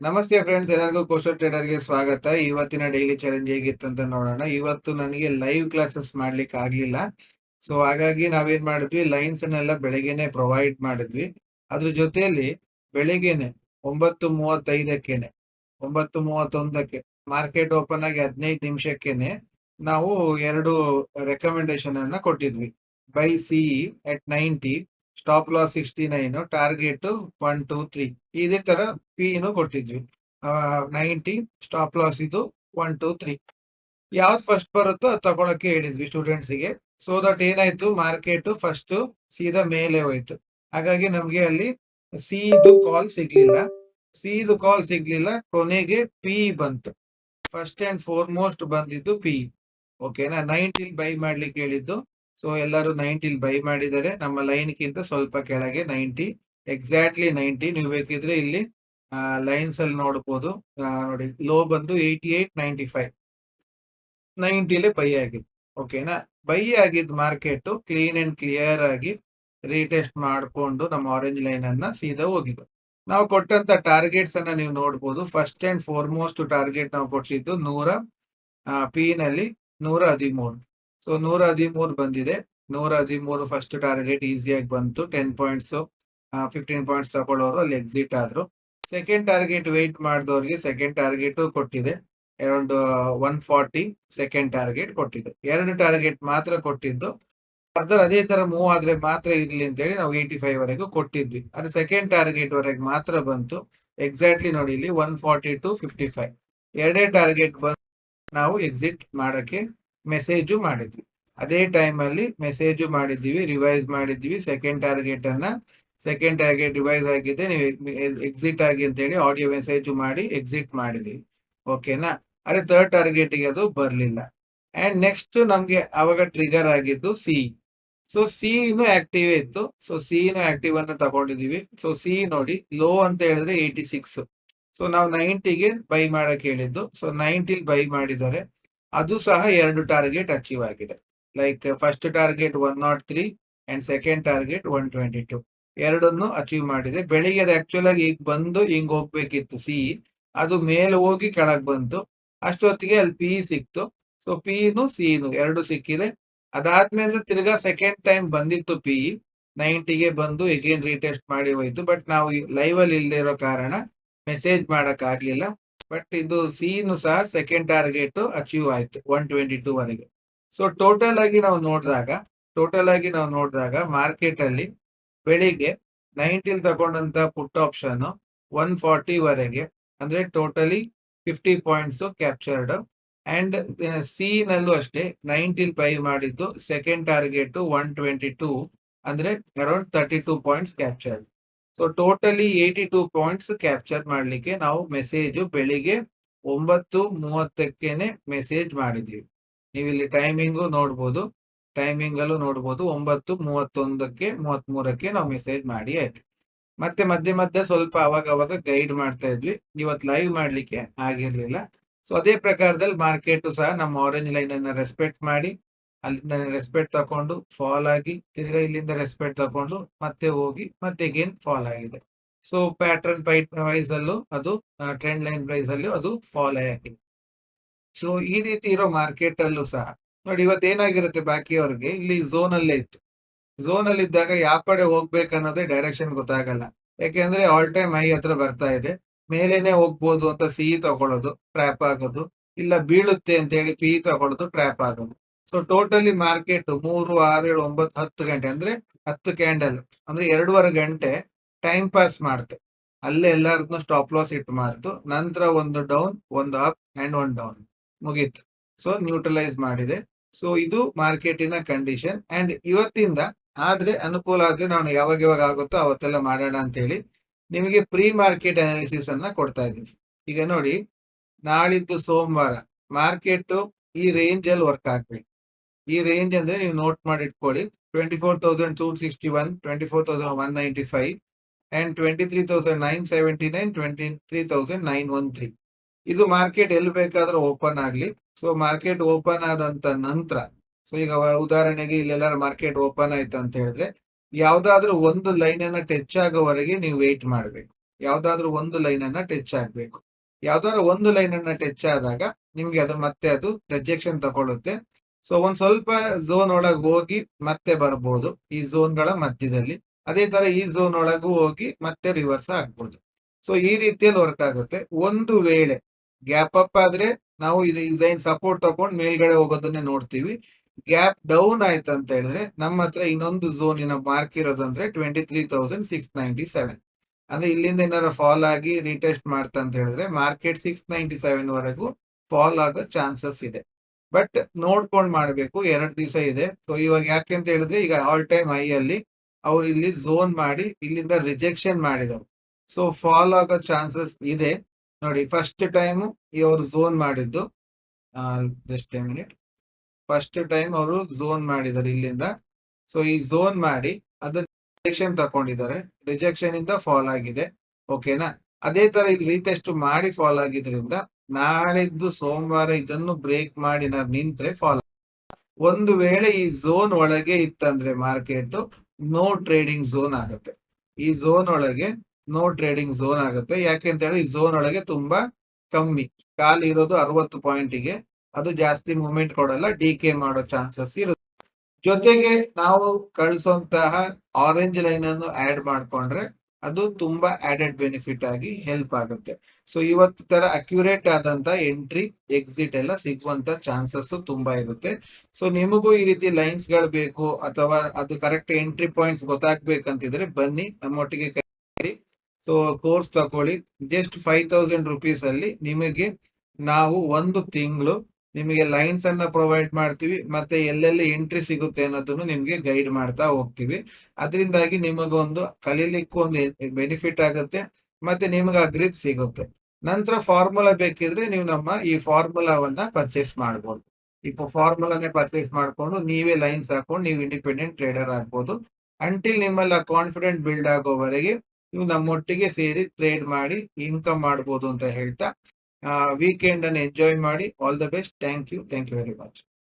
ನಮಸ್ತೆ ಫ್ರೆಂಡ್ಸ್, ಎಲ್ಲರಿಗೂ ಕೋಶಲ್ ಟ್ರೇಡರ್ಗೆ ಸ್ವಾಗತ. ಇವತ್ತಿನ ಡೈಲಿ ಚಾಲೆಂಜ್ ಹೇಗಿತ್ತು ಅಂತ ನೋಡೋಣ. ಇವತ್ತು ನನಗೆ ಲೈವ್ ಕ್ಲಾಸಸ್ ಮಾಡ್ಲಿಕ್ಕೆ ಆಗ್ಲಿಲ್ಲ. ಸೊ ಹಾಗಾಗಿ ನಾವೇನ್ ಮಾಡಿದ್ವಿ, ಲೈನ್ಸ್ ಅನ್ನೆಲ್ಲ ಬೆಳಗ್ಗೆನೆ ಪ್ರೊವೈಡ್ ಮಾಡಿದ್ವಿ. ಅದ್ರ ಜೊತೆಯಲ್ಲಿ ಬೆಳಗ್ಗೆನೆ 9:35ಕ್ಕೇನೆ 9:31ಕ್ಕೆ ಮಾರ್ಕೆಟ್ ಓಪನ್ ಆಗಿ 15 ನಿಮಿಷಕ್ಕೇನೆ ನಾವು ಎರಡು ರೆಕಮೆಂಡೇಶನ್ ಅನ್ನ ಕೊಟ್ಟಿದ್ವಿ. Buy CE at 90, stop loss 69, target 1 2 3. ಇದೇ ತರ ಪಿ ನು ಕೊಟ್ಟಿದ್ವಿ. 90 ಸ್ಟಾಪ್ ಲಾಸ್ ಇದು 1 2 3. ಯಾವ್ದು ಫಸ್ಟ್ ಬರುತ್ತೋ ಅದು ತಗೊಳಕ್ಕೆ ಹೇಳಿದ್ವಿ ಸ್ಟೂಡೆಂಟ್ಸಿಗೆ. ಸೊ ದಟ್ ಏನಾಯ್ತು, ಮಾರ್ಕೆಟ್ ಫಸ್ಟ್ ಸೀದಾ ಮೇಲೆ ಹೋಯ್ತು. ಹಾಗಾಗಿ ನಮ್ಗೆ ಅಲ್ಲಿ ಸಿ ಕಾಲ್ ಸಿಗ್ಲಿಲ್ಲ. ಕೊನೆಗೆ ಪಿ ಬಂತು. ಫಸ್ಟ್ ಅಂಡ್ ಫೋರ್ಮೋಸ್ಟ್ ಬಂದಿದ್ದು ಪಿ. ಓಕೆನಾ, 90 ಬೈ ಮಾಡ್ಲಿಕ್ಕೆ ಹೇಳಿದ್ದು. ಸೊ ಎಲ್ಲರೂ 90 ಬೈ ಮಾಡಿದರೆ ನಮ್ಮ ಲೈನ್ ಗಿಂತ ಸ್ವಲ್ಪ ಕೆಳಗೆ 90, ಎಕ್ಸಾಕ್ಟ್ಲಿ 90. ನೀವು ಬೇಕಿದ್ರೆ ಇಲ್ಲಿ ಲೈನ್ಸ್ ಅಲ್ಲಿ ನೋಡಬಹುದು. ನೋಡಿ, ಲೋ ಬಂದು 88.95, 90 ಬೈ ಆಗಿದೆ. ಓಕೆನಾ, ಬೈ ಆಗಿದ್ ಮಾರ್ಕೆಟ್ ಕ್ಲೀನ್ ಅಂಡ್ ಕ್ಲಿಯರ್ ಆಗಿ ರೀಟೆಸ್ಟ್ ಮಾಡಿಕೊಂಡು ನಮ್ಮ ಆರೆಂಜ್ ಲೈನ್ ಅನ್ನ ಸೀದಾ ಹೋಗಿದ್ದು. ನಾವು ಕೊಟ್ಟಂತ ಟಾರ್ಗೆಟ್ಸ್ ಅನ್ನ ನೀವು ನೋಡಬಹುದು. ಫಸ್ಟ್ ಅಂಡ್ ಫಾರ್ಮೋಸ್ಟ್ ಟಾರ್ಗೆಟ್ ನಾವು ಕೊಟ್ಟಿದ್ದು 100, ಪಿ ನಲ್ಲಿ 113. ಸೊ 113 ಬಂದಿದೆ. 113 ಫಸ್ಟ್ ಟಾರ್ಗೆಟ್ ಈಸಿಯಾಗಿ ಬಂತು. 10 ಪಾಯಿಂಟ್ಸ್ 15 ಪಾಯಿಂಟ್ಸ್ ತಗೊಳ್ಳೋರು ಅಲ್ಲಿ ಎಕ್ಸಿಟ್ ಆದ್ರು. ಸೆಕೆಂಡ್ ಟಾರ್ಗೆಟ್ ವೆಯ್ಟ್ ಮಾಡಿದವ್ರಿಗೆ ಸೆಕೆಂಡ್ ಟಾರ್ಗೆಟ್ ಕೊಟ್ಟಿದೆ ಅರೌಂಡ್ 140. ಸೆಕೆಂಡ್ ಟಾರ್ಗೆಟ್ ಕೊಟ್ಟಿದೆ. ಎರಡು ಟಾರ್ಗೆಟ್ ಮಾತ್ರ ಕೊಟ್ಟಿದ್ದು. ಫರ್ದರ್ ಅದೇ ತರ ಮೂವ್ ಆದ್ರೆ ಮಾತ್ರ ಇರ್ಲಿ ಅಂತ ಹೇಳಿ ನಾವು 85 ವರೆಗೂ ಕೊಟ್ಟಿದ್ವಿ. ಅದು ಸೆಕೆಂಡ್ ಟಾರ್ಗೆಟ್ ವರೆಗೆ ಮಾತ್ರ ಬಂತು. ಎಕ್ಸಾಕ್ಟ್ಲಿ ನೋಡಿ, ಇಲ್ಲಿ 140 to 55 ಎರಡೇ ಟಾರ್ಗೆಟ್ ಬಂದು ನಾವು ಎಕ್ಸಿಟ್ ಮಾಡಕ್ಕೆ ಮೆಸೇಜು ಮಾಡಿದ್ವಿ. ಅದೇ ಟೈಮ್ ಅಲ್ಲಿ ಮೆಸೇಜು ಮಾಡಿದ್ವಿ, ರಿವೈಸ್ ಮಾಡಿದ್ವಿ ಸೆಕೆಂಡ್ ಟಾರ್ಗೆಟ್ ಅನ್ನ. ಸೆಕೆಂಡ್ ಟಾರ್ಗೆಟ್ ರಿವೈಸ್ ಆಗಿದೆ, ನೀವು ಎಕ್ಸಿಟ್ ಆಗಿ ಅಂತ ಹೇಳಿ ಆಡಿಯೋ ಮೆಸೇಜ್ ಮಾಡಿ ಎಕ್ಸಿಟ್ ಮಾಡಿದ್ವಿ. ಓಕೆನಾ, ಅದೇ ಥರ್ಡ್ ಟಾರ್ಗೆಟ್ಗೆ ಅದು ಬರ್ಲಿಲ್ಲ. ಅಂಡ್ ನೆಕ್ಸ್ಟ್ ನಮ್ಗೆ ಅವಾಗ ಟ್ರಿಗರ್ ಆಗಿದ್ದು ಸಿ. ಸೊ ಸಿ ಇನ್ನು ಆಕ್ಟಿವ್ ಇತ್ತು. ಸೊ ಸಿ ನು ಆಕ್ಟಿವ್ ಅನ್ನ ತಗೊಂಡಿದೀವಿ. ಸೊ ಸಿ ನೋಡಿ, ಲೋ ಅಂತ ಹೇಳಿದ್ರೆ 86. ಸೊ ನಾವು 90ಗೆ ಬೈ ಮಾಡಕ್ ಹೇಳಿದ್ದು. ಸೊ 90 ಬೈ ಮಾಡಿದರೆ ಅದು ಸಹ ಎರಡು ಟಾರ್ಗೆಟ್ ಅಚೀವ್ ಆಗಿದೆ. Like first target 103 and second target 122 ಎರಡನ್ನು ಅಚೀವ್ ಮಾಡಿದೆ. ಬೆಳಿಗ್ಗೆ ಅದು ಆಕ್ಚುಲ್ ಆಗಿ ಈಗ ಬಂದು ಹಿಂಗ್ ಹೋಗ್ಬೇಕಿತ್ತು ಸಿ, ಅದು ಮೇಲೆ ಹೋಗಿ ಕೆಳಗ್ ಬಂತು. ಅಷ್ಟೊತ್ತಿಗೆ ಅಲ್ಲಿ ಪಿ ಸಿಕ್ತು. ಸೊ ಪಿ ನು ಸಿ ನು ಎರಡು ಸಿಕ್ಕಿದೆ. ಅದಾದ್ಮೇಲೆ ತಿರ್ಗಾ ಸೆಕೆಂಡ್ ಟೈಮ್ ಬಂದಿತ್ತು ಪಿ, 90ಗೆ ಬಂದು ಎಗೇನ್ ರೀಟೆಸ್ಟ್ ಮಾಡಿ ಹೋಯ್ತು. ಬಟ್ ನಾವು ಲೈವ್ ಅಲ್ಲಿ ಇಲ್ಲದೆ ಇರೋ ಕಾರಣ ಮೆಸೇಜ್ ಮಾಡಕ್ ಆಗ್ಲಿಲ್ಲ. ಬಟ್ ಇದು ಸಿ ನು ಸಹ ಸೆಕೆಂಡ್ ಟಾರ್ಗೆಟ್ ಅಚೀವ್ ಆಯ್ತು 122 ವರೆಗೆ. ಸೊ ಟೋಟಲ್ ಆಗಿ ನಾವು ನೋಡಿದಾಗ ಮಾರ್ಕೆಟ್ ಅಲ್ಲಿ ಬೆಳಿಗ್ಗೆ 90 ತಗೊಂಡಂತ ಪುಟ್ ಆಪ್ಷನ್ 140 ವರೆಗೆ, ಅಂದ್ರೆ totally 50 points captured. And C ನಲ್ಲೂ ಅಷ್ಟೇ 90 ಬೈ ಮಾಡಿದ್ದು. ಸೆಕೆಂಡ್ ಟಾರ್ಗೆಟ್ 122, ಅಂದ್ರೆ around 32 points captured. So totally 82 points capture ಮಾಡ್ಲಿಕ್ಕೆ ನಾವು ಮೆಸೇಜ್ ಬೆಳಿಗ್ಗೆ 9:30ಕ್ಕೇನೆ ಮೆಸೇಜ್ ಮಾಡಿದ್ವಿ. ನೀವು ಇಲ್ಲಿ ಟೈಮಿಂಗು ನೋಡ್ಬೋದು, ಟೈಮಿಂಗ್ ಅಲ್ಲೂ ನೋಡ್ಬೋದು. 9:31ಕ್ಕೆ 33ಕ್ಕೆ ನಾವು ಮೆಸೇಜ್ ಮಾಡಿ ಆಯ್ತು. ಮತ್ತೆ ಮಧ್ಯೆ ಸ್ವಲ್ಪ ಅವಾಗ ಗೈಡ್ ಮಾಡ್ತಾ ಇದ್ವಿ. ಇವತ್ತು ಲೈವ್ ಮಾಡ್ಲಿಕ್ಕೆ ಆಗಿರ್ಲಿಲ್ಲ. ಸೊ ಅದೇ ಪ್ರಕಾರದಲ್ಲಿ ಮಾರ್ಕೆಟ್ ಸಹ ನಮ್ಮ ಆರೆಂಜ್ ಲೈನ್ ಅನ್ನ ರೆಸ್ಪೆಕ್ಟ್ ಮಾಡಿ, ಅಲ್ಲಿಂದ ರೆಸ್ಪೆಕ್ಟ್ ತಕೊಂಡು ಫಾಲ್ ಆಗಿ, ತಿರ್ಗಾ ಇಲ್ಲಿಂದ ರೆಸ್ಪೆಕ್ಟ್ ತಕೊಂಡು ಮತ್ತೆ ಹೋಗಿ ಮತ್ತೆ ಅಗೇನ್ ಫಾಲ್ ಆಗಿದೆ. ಸೊ ಪ್ಯಾಟರ್ನ್ ವೈಸ್ ಅಲ್ಲೂ ಅದು, ಟ್ರೆಂಡ್ ಲೈನ್ ಪ್ರೈಸ್ ಅಲ್ಲೂ ಅದು ಫಾಲ್ ಆಗಿದೆ. ಸೊ ಈ ರೀತಿ ಇರೋ ಮಾರ್ಕೆಟ್ ಅಲ್ಲೂ ಸಹ ನೋಡಿ, ಇವತ್ತು ಏನಾಗಿರುತ್ತೆ, ಬಾಕಿಯವ್ರಿಗೆ ಇಲ್ಲಿ ಝೋನ್ ಅಲ್ಲೇ ಇತ್ತು. ಝೋನ್ ಅಲ್ಲಿ ಇದ್ದಾಗ ಯಾವ ಕಡೆ ಹೋಗ್ಬೇಕನ್ನೋದೇ ಡೈರೆಕ್ಷನ್ ಗೊತ್ತಾಗಲ್ಲ. ಯಾಕೆಂದ್ರೆ ಆಲ್ ಟೈಮ್ ಹೈ ಹತ್ರ ಬರ್ತಾ ಇದೆ, ಮೇಲೇನೆ ಹೋಗ್ಬೋದು ಅಂತ ಸಿ ತಗೊಳ್ಳೋದು, ಟ್ರ್ಯಾಪ್ ಆಗೋದು. ಇಲ್ಲ ಬೀಳುತ್ತೆ ಅಂತ ಹೇಳಿ ಪಿ ತಗೊಳ್ಳೋದು, ಟ್ರ್ಯಾಪ್ ಆಗೋದು. ಸೊ ಟೋಟಲಿ ಮಾರ್ಕೆಟ್ 3 6 7 9 10 ಗಂಟೆ, ಅಂದ್ರೆ 10 ಕ್ಯಾಂಡಲ್, ಅಂದ್ರೆ 2.5 ಗಂಟೆ ಟೈಮ್ ಪಾಸ್ ಮಾಡ್ತು. ಅಲ್ಲೇ ಎಲ್ಲಾರ್ಗು ಸ್ಟಾಪ್ ಲಾಸ್ ಇಟ್ ಮಾಡ್ತು. ನಂತರ ಒಂದು ಡೌನ್, ಒಂದು ಅಪ್ ಅಂಡ್ ಒಂದು ಡೌನ್ ಮುಗೀತು. ಸೊ ನ್ಯೂಟ್ರಲೈಸ್ ಮಾಡಿದೆ. ಸೊ ಇದು ಮಾರ್ಕೆಟಿನ ಕಂಡೀಷನ್. ಅಂಡ್ ಇವತ್ತಿಂದ ಆದ್ರೆ ಅನುಕೂಲ ಆದ್ರೆ ನಾವು ಯಾವಾಗ ಆಗುತ್ತೋ ಅವತ್ತೆಲ್ಲ ಮಾಡೋಣ ಅಂತ ಹೇಳಿ ನಿಮಗೆ ಪ್ರೀ ಮಾರ್ಕೆಟ್ ಅನಾಲಿಸಿಸ್ ಅನ್ನ ಕೊಡ್ತಾ ಇದ್ದೀವಿ. ಈಗ ನೋಡಿ, ನಾಳಿದ್ದು ಸೋಮವಾರ ಮಾರ್ಕೆಟ್ ಈ ರೇಂಜ್ ಅಲ್ಲಿ ವರ್ಕ್ ಆಗ್ಬೇಕು. ಈ ರೇಂಜ್ ಅಂದ್ರೆ ನೀವು ನೋಟ್ ಮಾಡಿ ಇಟ್ಕೊಳ್ಳಿ, 24,261, 24,195 ಅಂಡ್ 23,979, 23,913. ಇದು ಮಾರ್ಕೆಟ್ ಎಲ್ಲಿ ಬೇಕಾದ್ರೂ ಓಪನ್ ಆಗ್ಲಿ. ಸೊ ಮಾರ್ಕೆಟ್ ಓಪನ್ ಆದಂತ ನಂತರ, ಸೊ ಈಗ ಉದಾಹರಣೆಗೆ ಇಲ್ಲೆಲ್ಲಾರು ಮಾರ್ಕೆಟ್ ಓಪನ್ ಆಯ್ತು ಅಂತ ಹೇಳಿದ್ರೆ, ಯಾವ್ದಾದ್ರೂ ಒಂದು ಲೈನ್ ಅನ್ನ ಟಚ್ ಆಗೋವರೆಗೆ ನೀವು ವೇಟ್ ಮಾಡ್ಬೇಕು. ಯಾವ್ದಾದ್ರು ಒಂದು ಲೈನ್ ಅನ್ನ ಟಚ್ ಆಗ್ಬೇಕು. ಯಾವ್ದಾದ್ರು ಒಂದು ಲೈನ್ ಅನ್ನ ಟಚ್ ಆದಾಗ ನಿಮ್ಗೆ ಅದು ಮತ್ತೆ ಅದು ರಿಜೆಕ್ಷನ್ ತಗೊಳುತ್ತೆ. ಸೊ ಒಂದ್ ಸ್ವಲ್ಪ ಝೋನ್ ಒಳಗೆ ಹೋಗಿ ಮತ್ತೆ ಬರ್ಬೋದು ಈ ಝೋನ್ಗಳ ಮಧ್ಯದಲ್ಲಿ. ಅದೇ ತರ ಈ ಝೋನ್ ಒಳಗೂ ಹೋಗಿ ಮತ್ತೆ ರಿವರ್ಸ್ ಆಗ್ಬೋದು. ಸೊ ಈ ರೀತಿಯಲ್ಲಿ ವರ್ಕ್ ಆಗುತ್ತೆ. ಒಂದು ವೇಳೆ ಗ್ಯಾಪ್ ಅಪ್ ಆದ್ರೆ ನಾವು ಇದು ಡಿಸೈನ್ ಸಪೋರ್ಟ್ ತಗೊಂಡು ಮೇಲ್ಗಡೆ ಹೋಗೋದನ್ನೇ ನೋಡ್ತೀವಿ. ಗ್ಯಾಪ್ ಡೌನ್ ಆಯ್ತು ಅಂತ ಹೇಳಿದ್ರೆ ನಮ್ಮ ಹತ್ರ ಇನ್ನೊಂದು ಝೋನಿನ ಮಾರ್ಕ್ ಇರೋದಂದ್ರೆ 23,697. ಅಂದ್ರೆ ಇಲ್ಲಿಂದ ಏನಾದ್ರು ಫಾಲ್ ಆಗಿ ರೀಟೆಸ್ಟ್ ಮಾಡ್ತಾ ಅಂತ ಹೇಳಿದ್ರೆ ಮಾರ್ಕೆಟ್ 697 ವರೆಗೂ ಫಾಲ್ ಆಗೋ ಚಾನ್ಸಸ್ ಇದೆ. ಬಟ್ ನೋಡ್ಕೊಂಡ್ ಮಾಡ್ಬೇಕು, 2 ದಿವಸ ಇದೆ. ಸೊ ಇವಾಗ ಯಾಕೆ ಅಂತ ಹೇಳಿದ್ರೆ ಈಗ ಆಲ್ ಟೈಮ್ ಹೈ ಅಲ್ಲಿ ಅವ್ರು ಇಲ್ಲಿ ಝೋನ್ ಮಾಡಿ ಇಲ್ಲಿಂದ ರಿಜೆಕ್ಷನ್ ಮಾಡಿದರು. ಸೊ ಫಾಲ್ ಆಗೋ ಚಾನ್ಸಸ್ ಇದೆ. ನೋಡಿ ಫಸ್ಟ್ ಟೈಮ್ ಇವರು ಝೋನ್ ಮಾಡಿದ್ದು, ಜಸ್ಟ್ ಮಿನಿಟ್, ಫಸ್ಟ್ ಟೈಮ್ ಅವರು ಝೋನ್ ಮಾಡಿದ್ದಾರೆ ಇಲ್ಲಿಂದ. ಸೊ ಈ ಝೋನ್ ಮಾಡಿ ಅದನ್ನ ರಿಜೆಕ್ಷನ್ ತಕೊಂಡಿದ್ದಾರೆ, ರಿಜೆಕ್ಷನ್ ಇಂದ ಫಾಲ್ ಆಗಿದೆ. ಓಕೆನಾ. ಅದೇ ತರ ಇಲ್ಲಿ ರೀಟೆಸ್ಟ್ ಮಾಡಿ ಫಾಲ್ ಆಗಿದ್ರಿಂದ ನಾಳಿದ್ದು ಸೋಮವಾರ ಇದನ್ನು ಬ್ರೇಕ್ ಮಾಡಿ ನಾವು ನಿಂತ್ರೆ ಫಾಲ್. ಒಂದು ವೇಳೆ ಈ ಝೋನ್ ಒಳಗೆ ಇತ್ತಂದ್ರೆ ಮಾರ್ಕೆಟ್ ನೋ ಟ್ರೇಡಿಂಗ್ ಝೋನ್ ಆಗುತ್ತೆ. ಈ ಝೋನ್ ಒಳಗೆ ನೋ ಟ್ರೇಡಿಂಗ್ ಝೋನ್ ಆಗುತ್ತೆ. ಯಾಕೆ ಅಂತ ಹೇಳಿ ಈ ಝೋನ್ ಒಳಗೆ ತುಂಬಾ ಕಮ್ಮಿ ಖಾಲಿ ಇರೋದು 60 ಪಾಯಿಂಟ್ಗೆ. ಅದು ಜಾಸ್ತಿ ಮೂವ್ಮೆಂಟ್ ಕೊಡಲ್ಲ, ಡಿಕೆ ಮಾಡೋ ಚಾನ್ಸಸ್ ಇರುತ್ತೆ. ಜೊತೆಗೆ ನಾವು ಕಳಿಸುವಂತಹ ಆರೆಂಜ್ ಲೈನ್ ಅನ್ನು ಆಡ್ ಮಾಡ್ಕೊಂಡ್ರೆ ಅದು ತುಂಬಾ ಆಡೆಡ್ ಬೆನಿಫಿಟ್ ಆಗಿ ಹೆಲ್ಪ್ ಆಗುತ್ತೆ. ಸೊ ಇವತ್ತು ತರ ಅಕ್ಯುರೇಟ್ ಆದಂತ ಎಂಟ್ರಿ ಎಕ್ಸಿಟ್ ಎಲ್ಲ ಸಿಗುವಂತ ಚಾನ್ಸಸ್ ತುಂಬಾ ಇರುತ್ತೆ. ಸೊ ನಿಮಗೂ ಈ ರೀತಿ ಲೈನ್ಸ್ ಗಳು ಬೇಕು ಅಥವಾ ಅದು ಕರೆಕ್ಟ್ ಎಂಟ್ರಿ ಪಾಯಿಂಟ್ಸ್ ಗೊತ್ತಾಗ್ಬೇಕಂತಿದ್ರೆ ಬನ್ನಿ ನಮ್ಮೊಟ್ಟಿಗೆ ಕೈ. ಸೊ ಕೋರ್ಸ್ ತಕೊಳ್ಳಿ. ಜಸ್ಟ್ 5,000 rupees ಅಲ್ಲಿ ನಿಮಗೆ ನಾವು ಒಂದು ತಿಂಗಳು ನಿಮಗೆ ಲೈನ್ಸ್ ಅನ್ನ ಪ್ರೊವೈಡ್ ಮಾಡ್ತೀವಿ, ಮತ್ತೆ ಎಲ್ಲೆಲ್ಲಿ ಎಂಟ್ರಿ ಸಿಗುತ್ತೆ ಅನ್ನೋದನ್ನು ನಿಮ್ಗೆ ಗೈಡ್ ಮಾಡ್ತಾ ಹೋಗ್ತೀವಿ. ಅದರಿಂದಾಗಿ ನಿಮಗೊಂದು ಕಲೀಲಿಕ್ಕೂ ಒಂದು ಬೆನಿಫಿಟ್ ಆಗುತ್ತೆ, ಮತ್ತೆ ನಿಮ್ಗೆ ಆ ಗ್ರಿಪ್ ಸಿಗುತ್ತೆ. ನಂತರ ಫಾರ್ಮುಲಾ ಬೇಕಿದ್ರೆ ನೀವು ನಮ್ಮ ಈ ಫಾರ್ಮುಲಾವನ್ನ ಪರ್ಚೇಸ್ ಮಾಡ್ಬೋದು. ಈ ಫಾರ್ಮುಲಾನೇ ಪರ್ಚೇಸ್ ಮಾಡ್ಕೊಂಡು ನೀವೇ ಲೈನ್ಸ್ ಹಾಕೊಂಡು ನೀವು ಇಂಡಿಪೆಂಡೆಂಟ್ ಟ್ರೇಡರ್ ಆಗ್ಬೋದು. ಅಂಟಿಲ್ ನಿಮ್ಮಲ್ಲಿ ಕಾನ್ಫಿಡೆಂಟ್ ಬಿಲ್ಡ್ ಆಗೋವರೆಗೆ ನೀವು ನಮ್ಮೊಟ್ಟಿಗೆ ಸೇರಿ ಟ್ರೇಡ್ ಮಾಡಿ ಇನ್ಕಮ್ ಮಾಡ್ಬೋದು ಅಂತ ಹೇಳ್ತಾ ವೀಕೆಂಡ್ ಅನ್ನು ಎಂಜಾಯ್ ಮಾಡಿ. All the best. Thank you very much.